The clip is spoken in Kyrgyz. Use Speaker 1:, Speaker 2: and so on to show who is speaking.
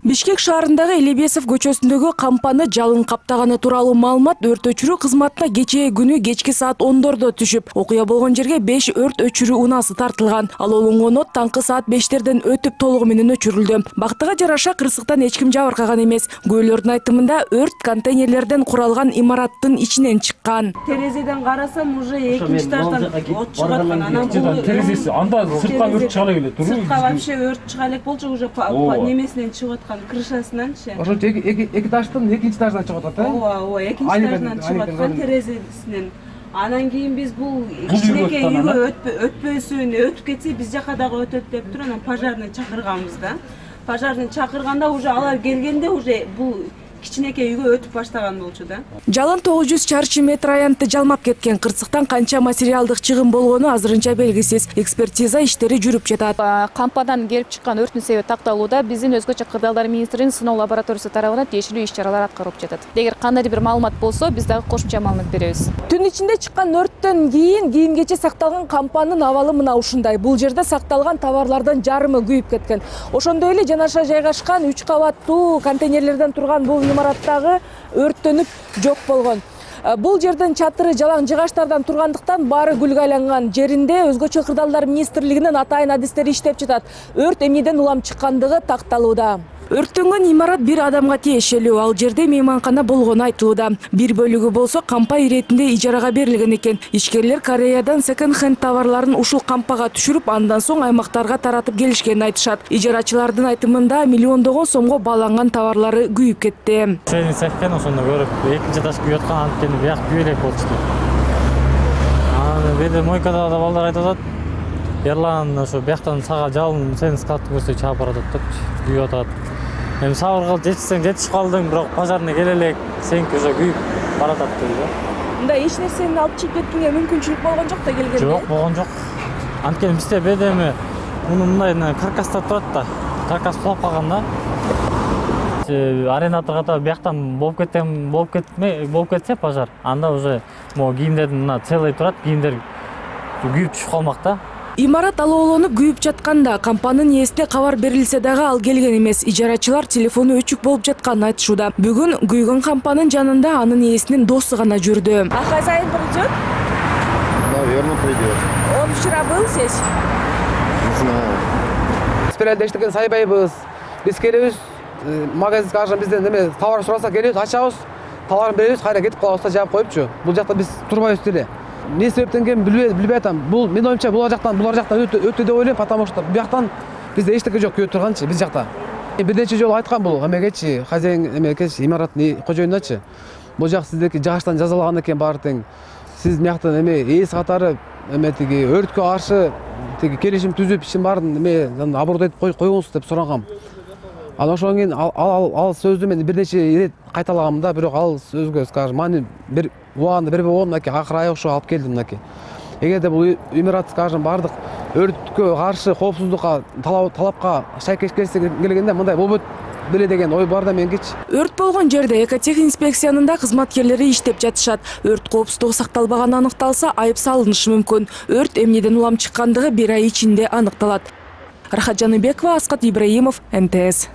Speaker 1: Бишкек шаарындагы Элебесов көчөсүндөгү кампаны жалын каптаганы тууралуу маалымат өрт өчүрүү кызматына кечээ күнү кечки саат 10дордо түшүп, окуя болгон жерге 5 өрт өчүрүү унаасы тартылган. Ал олонгон от таңкы саат 5терден өтүп толугу менен өчүрүлдү. Бактыга жараша кырсыктан эч ким жабыркаган эмес. Күбөлөрдүн айтымында өрт контейнерлерден куралган имараттын ичинен чыккан.
Speaker 2: Терезеден карасам уже экинчи этаждан от чыгып аткан. Анан бул
Speaker 3: терезеси анда сыртка өрт чыга элек турбу?
Speaker 2: Сыртка вообще өрт чыга элек болчу, уже немесинен чыгып аткан. Крышасынанчы.
Speaker 4: Ошо эки этаждан экинчи этаждан чыгып атат, э?
Speaker 2: Ооба, экинчи этаждан чыгып аткан терезесинен. Анан кийин биз бул кичинекей үйгө өтпөсүн, өтүп кетсе биз жака дагы өтөт деп туруп анан пожарный чакырганбыз да. Пожарный чакырганда уже алар келгенде уже бул кичинекей үйгө өтүп баштаган болчу да.
Speaker 1: Жалын 900 чарчы метр аянтты жалмап кеткен. Кырсыктан канча материалдык чыгым болгону азырынча белгисиз. Экспертиза иштери жүрүп жатат.
Speaker 5: Кампадан келип чыккан өрттүн себеби такталууда. Биздин өзгөчө кырдаалдар министринин сыноо лабораториясы тарабынан тиешелүү иш-чаралар аткарылып жатат. Эгер кандайдыр бир маалымат болсо, биз дагы кошумча маалымат беребиз.
Speaker 1: Түн ичинде чыккан өрттөн кийин кийимгече сакталган кампанын абалы мына ушундай. Бул жерде сакталган товарлардын жарымы күйүп кеткен. Ошондой эле жанаша жайгашкан 3 кабаттуу контейнерлерден турган бул имараттагы өрттөнүп жок болгон. Бул жердин чатыры жалаң жыгачтардан тургандыктан баары күлгө айланган. Жеринде өзгөчө кырдаалдар министрлигинин атайын адистери иштеп жатат. Өрт эмнеден улам чыккандыгы такталууда. Өрттөнгөн имарат бир адамга тиешелүү. Ал жерде мейманкана болгону айтылууда. Бир бөлүгү болсо кампа иретинде ижарага берилген экен. Ишкерлер Кореядан секонд-хенд товарларын ушул кампага түшүрүп, андан соң аймактарга таратып келишкенин айтышат. Ижарачылардын айтымында миллиондогон сомго бааланган товарлары күйүп кетти.
Speaker 3: Сени саккен ошондо көрүп, экинчи этаж күйүп аткан, анткени бияк күйүп элек болчу. Анан беде мойкада да балдар айтып атат. Ерлан ошо бияктан сага жалын сен скатты көрсө чаап баратат деп күйүп атат. Эми сабыр кылып жетишип калдың, бирок пожарный келе элек, сеники уже күйүп баратат дейт.
Speaker 1: Мындай эч нерсени алып чыгып кеткенге мүмкүнчүлүк болгон жок да келгенде?
Speaker 3: Жок, болгон жок. Анткени бизде беде эми мындай каркастар турат да. Каркас кулап калган да. Аренаторго да бияктан болуп кетсе пожар, анда уже могу кийимдердин мына целый турат, кийимдер күйүп түшүп калмак да.
Speaker 1: Имарат алоолонуп күйүп жатканда кампанын ээсине кабар берилсе дагы ал келген эмес. Ижарачылар телефону өчүк болуп жатканын айтышууда. Бүгүн күйгөн кампанын жанында анын ээсинин досу гана жүрдү. А хозяин придет?
Speaker 6: Наверное, придет.
Speaker 1: Он вчера был здесь?
Speaker 6: Не знаю.
Speaker 4: Спиральде иштеген сайбайбыз. Биз келебиз, магазин, скажем, бизден неме товар сураса келебиз, ачабыз, товарын беребиз, кайра кетип калабыз да жаап коюпчу. Бул жакта биз турбайбыз деле. Не себептен экенин билбей атам. Бул мен оюмча булар жактан өтө деп ойлойм, потому что бияктан бизде эчтеке жок күйүп турганчы, биз жакта. Бир нече жолу айткан бул эмегечи, хозяин эмекечи, имараттын кожоюнуначы. Бул жак сиздики жыгачтан жазалаган экен баары тең. Сиз мияктан эме ээс катары эме тиги өрткө каршы тиги келишим түзүп, ишин баарын эме аборот этип коюңуз деп сурагам. Анан ошондон кийин ал сөздү мен бир нече ирет кайталагам да, бирок ал сөзгө, скажем, мани бир убагында бербей койгон, мынакей акыры аяк ошо алып келдим мынакей. Эгерде бул имарат, скажем, бардык өрткө каршы коопсуздукка талапка шайкеш келгенде мындай болбойт беле деген ой бар да менгичи.
Speaker 1: Өрт болгон жерде экотехинспекциянын да кызматкерлери иштеп жатышат. Өрт коопсуздугу сакталбаганы аныкталса, айып салынышы мүмкүн. Өрт эмнеден улам чыккандыгы 1 ай ичинде аныкталат. Рахат Жаныбекова, Аскат Ибраимов, НТС.